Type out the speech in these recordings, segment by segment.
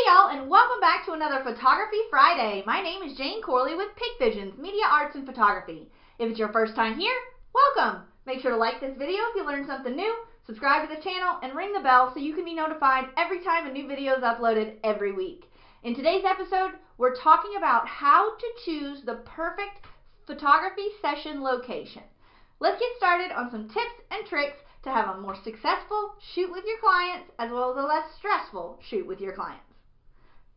Y'all, and welcome back to another Photography Friday. My name is Jane Corley with Pic Visions, Media Arts and Photography. If it's your first time here, welcome. Make sure to like this video if you learned something new, subscribe to the channel, and ring the bell so you can be notified every time a new video is uploaded every week. In today's episode, we're talking about how to choose the perfect photography session location. Let's get started on some tips and tricks to have a more successful shoot with your clients as well as a less stressful shoot with your clients.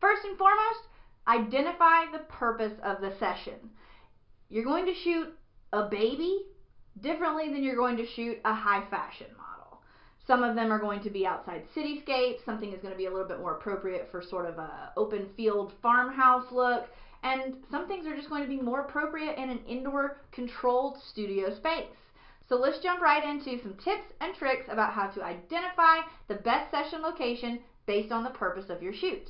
First and foremost, identify the purpose of the session. You're going to shoot a baby differently than you're going to shoot a high fashion model. Some of them are going to be outside cityscapes, something is going to be a little bit more appropriate for sort of a open field farmhouse look, and some things are just going to be more appropriate in an indoor controlled studio space. So let's jump right into some tips and tricks about how to identify the best session location based on the purpose of your shoot.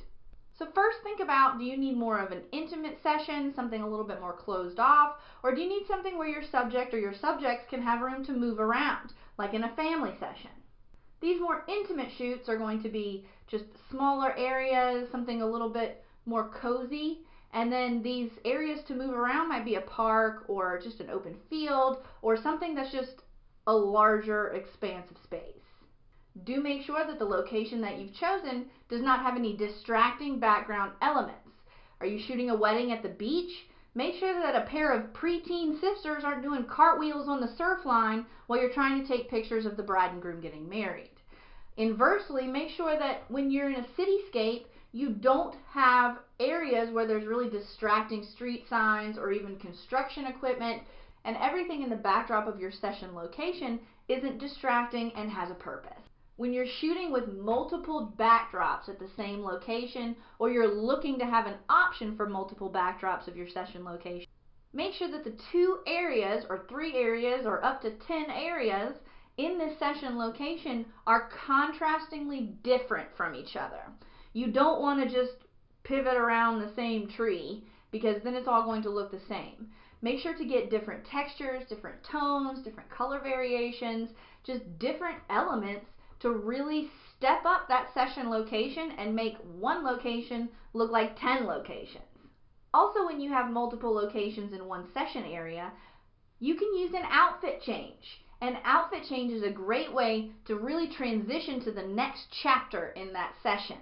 So first think about, do you need more of an intimate session, something a little bit more closed off, or do you need something where your subject or your subjects can have room to move around, like in a family session? These more intimate shoots are going to be just smaller areas, something a little bit more cozy, and then these areas to move around might be a park or just an open field or something that's just a larger expanse of space. Do make sure that the location that you've chosen does not have any distracting background elements. Are you shooting a wedding at the beach? Make sure that a pair of preteen sisters aren't doing cartwheels on the surf line while you're trying to take pictures of the bride and groom getting married. Inversely, make sure that when you're in a cityscape, you don't have areas where there's really distracting street signs or even construction equipment, and everything in the backdrop of your session location isn't distracting and has a purpose. When you're shooting with multiple backdrops at the same location, or you're looking to have an option for multiple backdrops of your session location, make sure that the 2 areas or 3 areas or up to 10 areas in this session location are contrastingly different from each other. You don't want to just pivot around the same tree because then it's all going to look the same. Make sure to get different textures, different tones, different color variations, just different elements to really step up that session location and make one location look like 10 locations. Also, when you have multiple locations in one session area, you can use an outfit change. An outfit change is a great way to really transition to the next chapter in that session.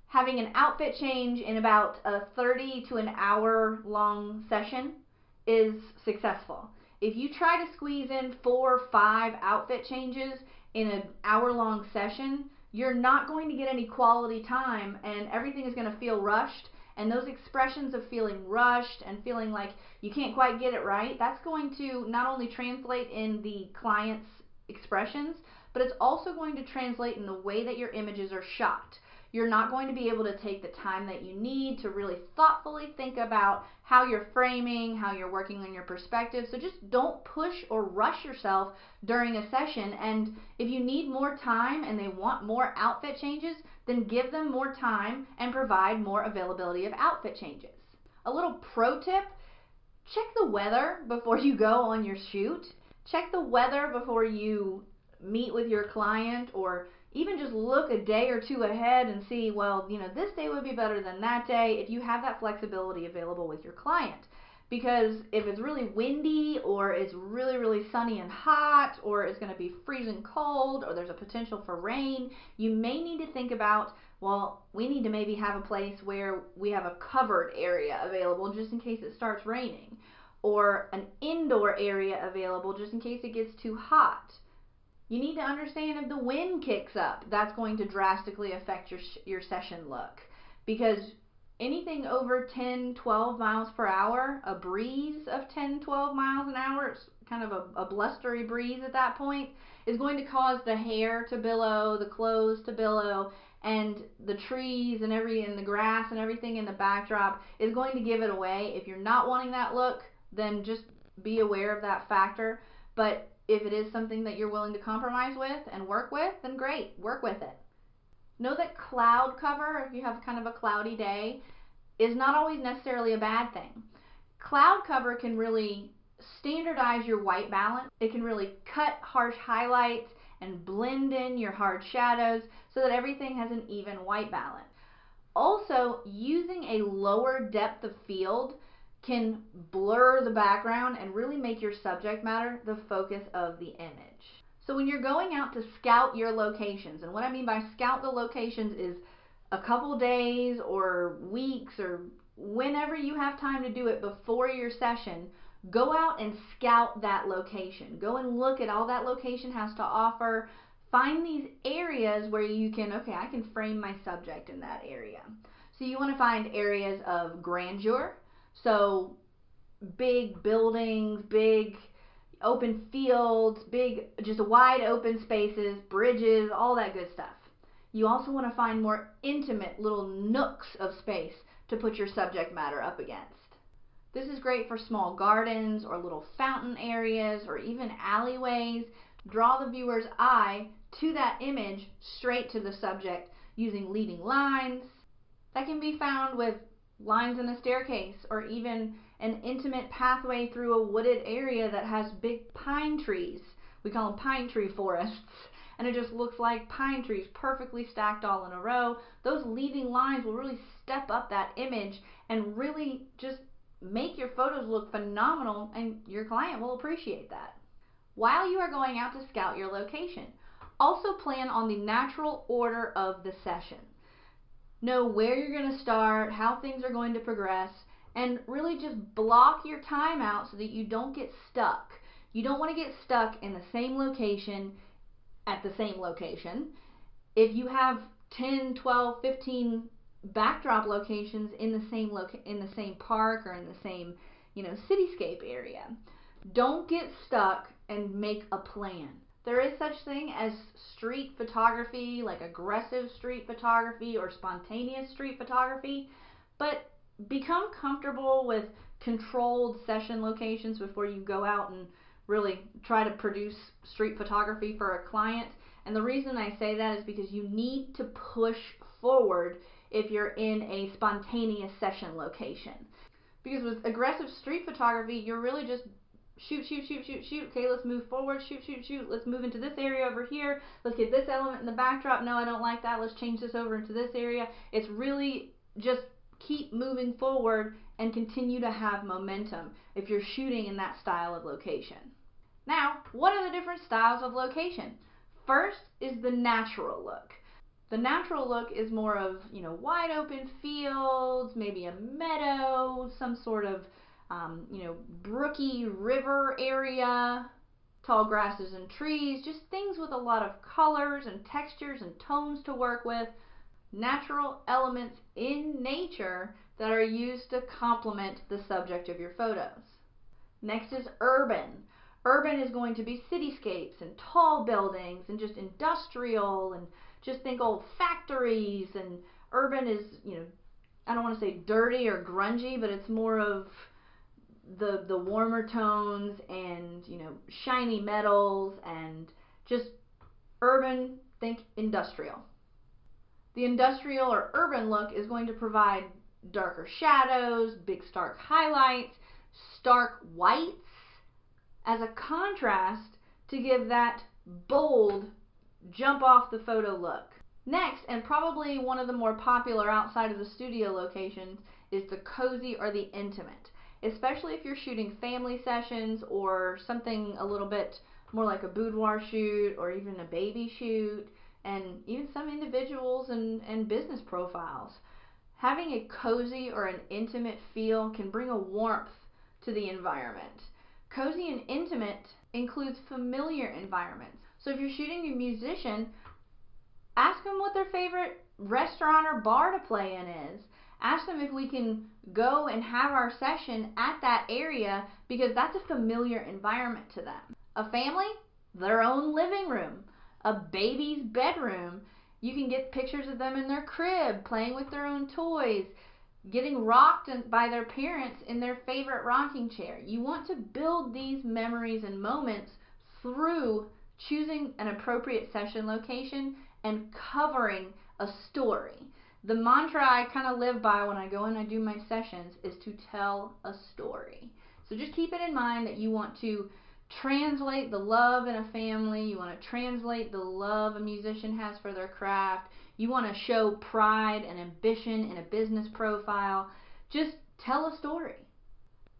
Having an outfit change in about a 30 to an hour long session is successful. If you try to squeeze in 4 or 5 outfit changes in an hour-long session, you're not going to get any quality time and everything is going to feel rushed, and those expressions of feeling rushed and feeling like you can't quite get it right, that's going to not only translate in the client's expressions, but it's also going to translate in the way that your images are shot. You're not going to be able to take the time that you need to really thoughtfully think about how you're framing, how you're working on your perspective. So just don't push or rush yourself during a session. And if you need more time and they want more outfit changes, then give them more time and provide more availability of outfit changes. A little pro tip, check the weather before you go on your shoot. Check the weather before you meet with your client, or even just look a day or 2 ahead and see, well, this day would be better than that day, if you have that flexibility available with your client. Because if it's really windy, or it's really, really sunny and hot, or it's going to be freezing cold, or there's a potential for rain, you may need to think about, well, we need to maybe have a place where we have a covered area available just in case it starts raining, or an indoor area available just in case it gets too hot. You need to understand if the wind kicks up, that's going to drastically affect your session look, because anything over 10, 12 miles per hour, a breeze of 10, 12 miles an hour, it's kind of a blustery breeze at that point, is going to cause the hair to billow, the clothes to billow, and the trees and the grass and everything in the backdrop is going to give it away. If you're not wanting that look, then just be aware of that factor. But if it is something that you're willing to compromise with and work with, then great, work with it. Know that cloud cover, if you have kind of a cloudy day, is not always necessarily a bad thing. Cloud cover can really standardize your white balance. It can really cut harsh highlights and blend in your hard shadows so that everything has an even white balance. Also, using a lower depth of field can blur the background and really make your subject matter the focus of the image. So when you're going out to scout your locations, and what I mean by scout the locations is a couple days or weeks or whenever you have time to do it before your session, go out and scout that location. Go and look at all that location has to offer. Find these areas where you can, okay, I can frame my subject in that area. So you want to find areas of grandeur, so big buildings, big open fields, big just wide open spaces, bridges, all that good stuff. You also want to find more intimate little nooks of space to put your subject matter up against. This is great for small gardens or little fountain areas or even alleyways. Draw the viewer's eye to that image straight to the subject using leading lines. That can be found with lines in a staircase or even an intimate pathway through a wooded area that has big pine trees. We call them pine tree forests. And it just looks like pine trees perfectly stacked all in a row. Those leading lines will really step up that image and really just make your photos look phenomenal, and your client will appreciate that. While you are going out to scout your location, also plan on the natural order of the session. Know where you're going to start, how things are going to progress, and really just block your time out so that you don't get stuck. You don't want to get stuck in the same location at the same location. If you have 10, 12, 15 backdrop locations in the same park or in the same, cityscape area, don't get stuck and make a plan. There is such thing as street photography, like aggressive street photography or spontaneous street photography, but become comfortable with controlled session locations before you go out and really try to produce street photography for a client. And the reason I say that is because you need to push forward if you're in a spontaneous session location. Because with aggressive street photography, you're really just shoot. Okay, let's move forward. Shoot. Let's move into this area over here. Let's get this element in the backdrop. No, I don't like that. Let's change this over into this area. It's really just keep moving forward and continue to have momentum if you're shooting in that style of location. Now, what are the different styles of location? First is the natural look. The natural look is more of, wide open fields, maybe a meadow, some sort of, brooky river area, tall grasses and trees, just things with a lot of colors and textures and tones to work with. Natural elements in nature that are used to complement the subject of your photos. Next is urban. Urban is going to be cityscapes and tall buildings and just industrial and just think old factories. And urban is, I don't want to say dirty or grungy, but it's more of the warmer tones and, shiny metals and just urban, think industrial. The industrial or urban look is going to provide darker shadows, big stark highlights, stark whites as a contrast to give that bold jump off the photo look. Next, and probably one of the more popular outside of the studio locations, is the cozy or the intimate. Especially if you're shooting family sessions or something a little bit more like a boudoir shoot or even a baby shoot, and even some individuals and business profiles. Having a cozy or an intimate feel can bring a warmth to the environment. Cozy and intimate includes familiar environments. So if you're shooting a musician, ask them what their favorite restaurant or bar to play in is. Ask them if we can go and have our session at that area because that's a familiar environment to them. A family, their own living room. A baby's bedroom. You can get pictures of them in their crib, playing with their own toys, getting rocked by their parents in their favorite rocking chair. You want to build these memories and moments through choosing an appropriate session location and covering a story. The mantra I kind of live by when I go and I do my sessions is to tell a story. So just keep it in mind that you want to translate the love in a family, you want to translate the love a musician has for their craft, you want to show pride and ambition in a business profile, just tell a story.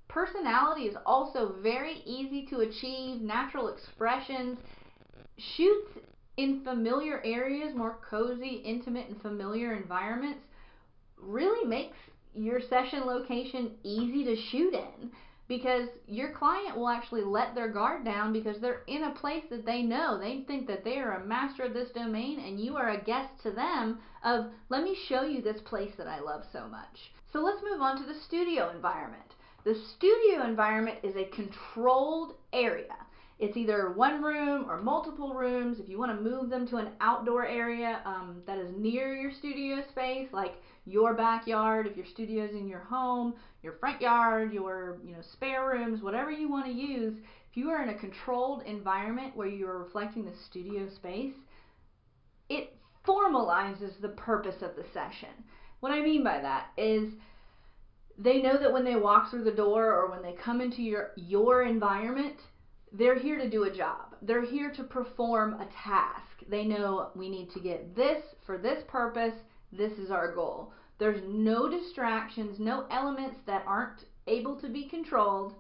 Personality is also very easy to achieve. Natural expressions, shoots in familiar areas, more cozy, intimate, and familiar environments really makes your session location easy to shoot in, because your client will actually let their guard down because they're in a place that they know. They think that they are a master of this domain and you are a guest to them of, let me show you this place that I love so much. So let's move on to the studio environment. The studio environment is a controlled area. It's either one room or multiple rooms. If you want to move them to an outdoor area that is near your studio space, like your backyard, if your studio is in your home, your front yard, your spare rooms, whatever you want to use, if you are in a controlled environment where you are reflecting the studio space, it formalizes the purpose of the session. What I mean by that is they know that when they walk through the door or when they come into your environment, they're here to do a job. They're here to perform a task. They know we need to get this for this purpose. This is our goal. There's no distractions, no elements that aren't able to be controlled,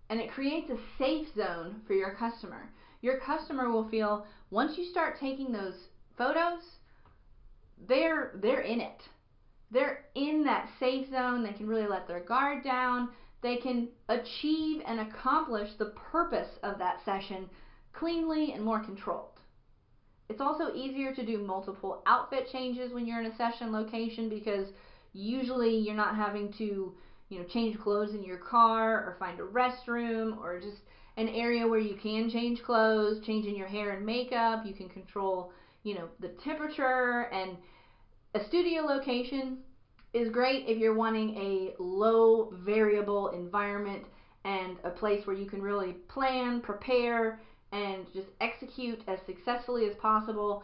and it creates a safe zone for your customer. Your customer will feel, once you start taking those photos, they're in it. They're in that safe zone. They can really let their guard down. They can achieve and accomplish the purpose of that session cleanly and more controlled. It's also easier to do multiple outfit changes when you're in a session location, because usually you're not having to change clothes in your car or find a restroom or just an area where you can change clothes, changing your hair and makeup. You can control the temperature, and a studio location is great if you're wanting a low variable environment and a place where you can really plan, prepare, and just execute as successfully as possible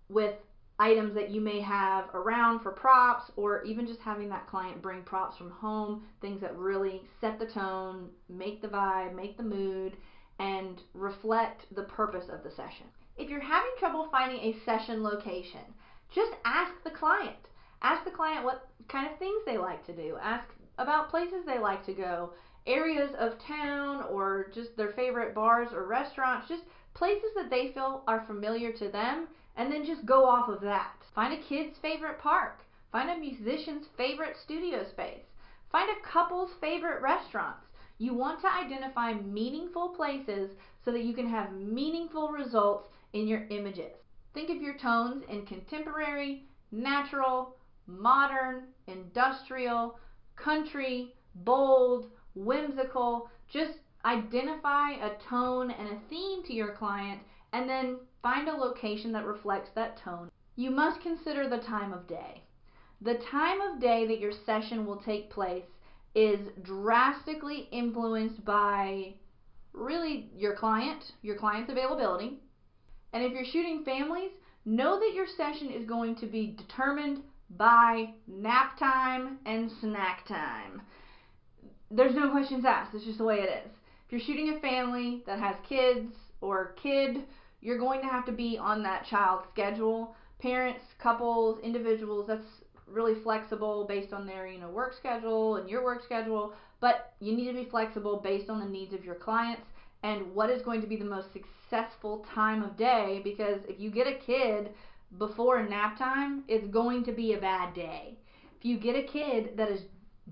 with items that you may have around for props, or even just having that client bring props from home, things that really set the tone, make the vibe, make the mood, and reflect the purpose of the session. If you're having trouble finding a session location, just ask the client. Ask the client what kind of things they like to do. Ask about places they like to go, areas of town, or just their favorite bars or restaurants, just places that they feel are familiar to them, and then just go off of that. Find a kid's favorite park. Find a musician's favorite studio space. Find a couple's favorite restaurants. You want to identify meaningful places so that you can have meaningful results in your images. Think of your tones in contemporary, natural, modern, industrial, country, bold, whimsical. Just identify a tone and a theme to your client, and then find a location that reflects that tone. You must consider the time of day. The time of day that your session will take place is drastically influenced by really your client's availability. And if you're shooting families, know that your session is going to be determined by nap time and snack time. There's no questions asked. It's just the way it is. If you're shooting a family that has kids or kid, you're going to have to be on that child's schedule. Parents, couples, individuals, that's really flexible based on their work schedule and your work schedule, but you need to be flexible based on the needs of your clients and what is going to be the most successful time of day, because if you get a kid before nap time, it's going to be a bad day. If you get a kid that is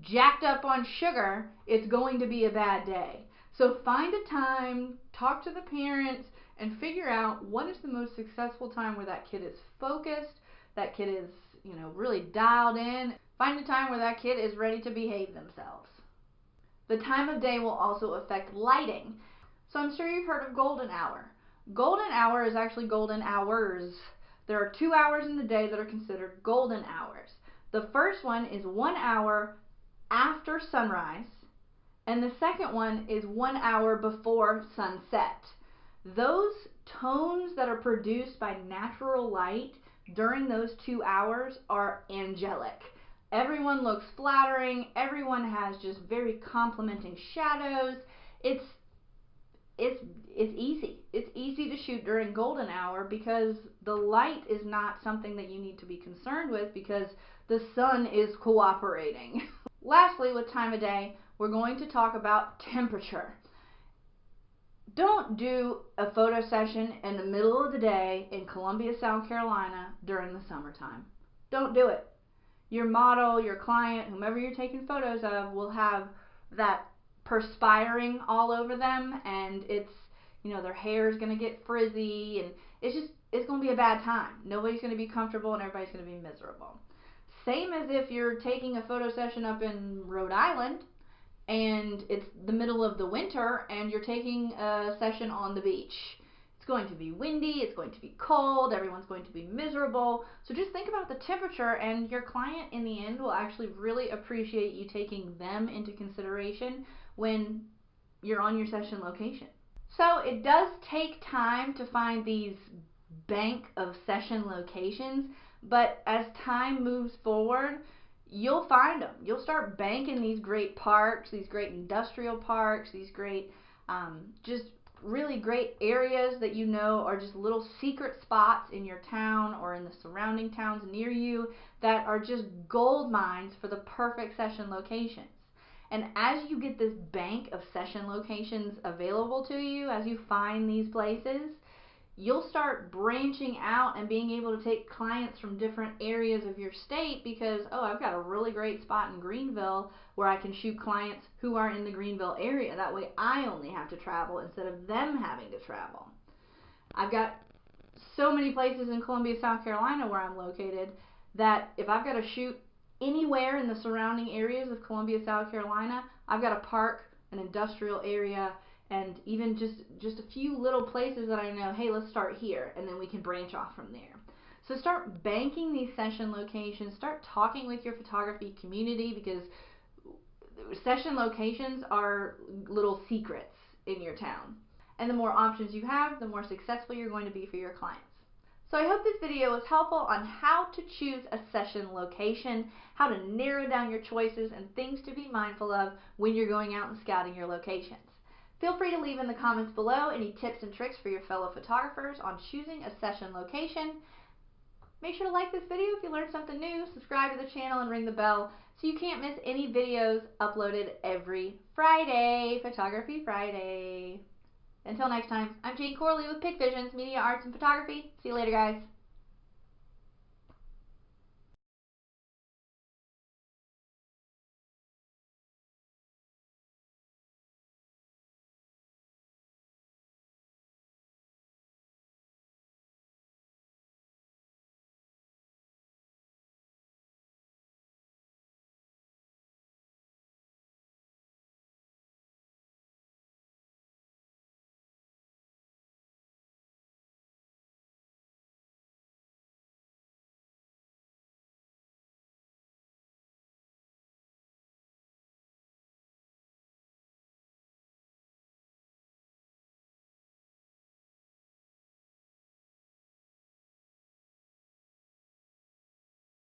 jacked up on sugar, it's going to be a bad day. So find a time, talk to the parents, and figure out what is the most successful time where that kid is focused, that kid is, really dialed in. Find a time where that kid is ready to behave themselves. The time of day will also affect lighting. So I'm sure you've heard of golden hour. Golden hour is actually golden hours. There are 2 hours in the day that are considered golden hours. The first one is 1 hour after sunrise, and the second one is 1 hour before sunset. Those tones that are produced by natural light during those 2 hours are angelic. Everyone looks flattering. Everyone has just very complimenting shadows. It's it's easy. It's easy to shoot during golden hour because the light is not something that you need to be concerned with because the sun is cooperating. Lastly, with time of day, we're going to talk about temperature. Don't do a photo session in the middle of the day in Columbia, South Carolina during the summertime. Don't do it. Your model, your client, whomever you're taking photos of will have that perspiring all over them, and it's, their hair is going to get frizzy, and it's going to be a bad time. Nobody's going to be comfortable, and everybody's going to be miserable. Same as if you're taking a photo session up in Rhode Island and it's the middle of the winter and you're taking a session on the beach. It's going to be windy, it's going to be cold, everyone's going to be miserable. So just think about the temperature, and your client in the end will actually really appreciate you taking them into consideration when you're on your session location. So it does take time to find these bank of session locations, but as time moves forward, you'll find them. You'll start banking these great parks, these great industrial parks, these great, just really great areas that are just little secret spots in your town or in the surrounding towns near you that are just gold mines for the perfect session locations. And as you get this bank of session locations available to you, as you find these places, you'll start branching out and being able to take clients from different areas of your state because, I've got a really great spot in Greenville where I can shoot clients who are in the Greenville area. That way I only have to travel instead of them having to travel. I've got so many places in Columbia, South Carolina where I'm located that if I've got to shoot anywhere in the surrounding areas of Columbia, South Carolina, I've got a park, an industrial area, and even just a few little places that I know, hey, let's start here, and then we can branch off from there. So start banking these session locations, start talking with your photography community, because session locations are little secrets in your town. And the more options you have, the more successful you're going to be for your clients. So I hope this video was helpful on how to choose a session location, how to narrow down your choices, and things to be mindful of when you're going out and scouting your locations. Feel free to leave in the comments below any tips and tricks for your fellow photographers on choosing a session location. Make sure to like this video if you learned something new, subscribe to the channel, and ring the bell so you can't miss any videos uploaded every Friday, Photography Friday. Until next time, I'm Jane Corley with Pick Visions, Media Arts and Photography. See you later, guys.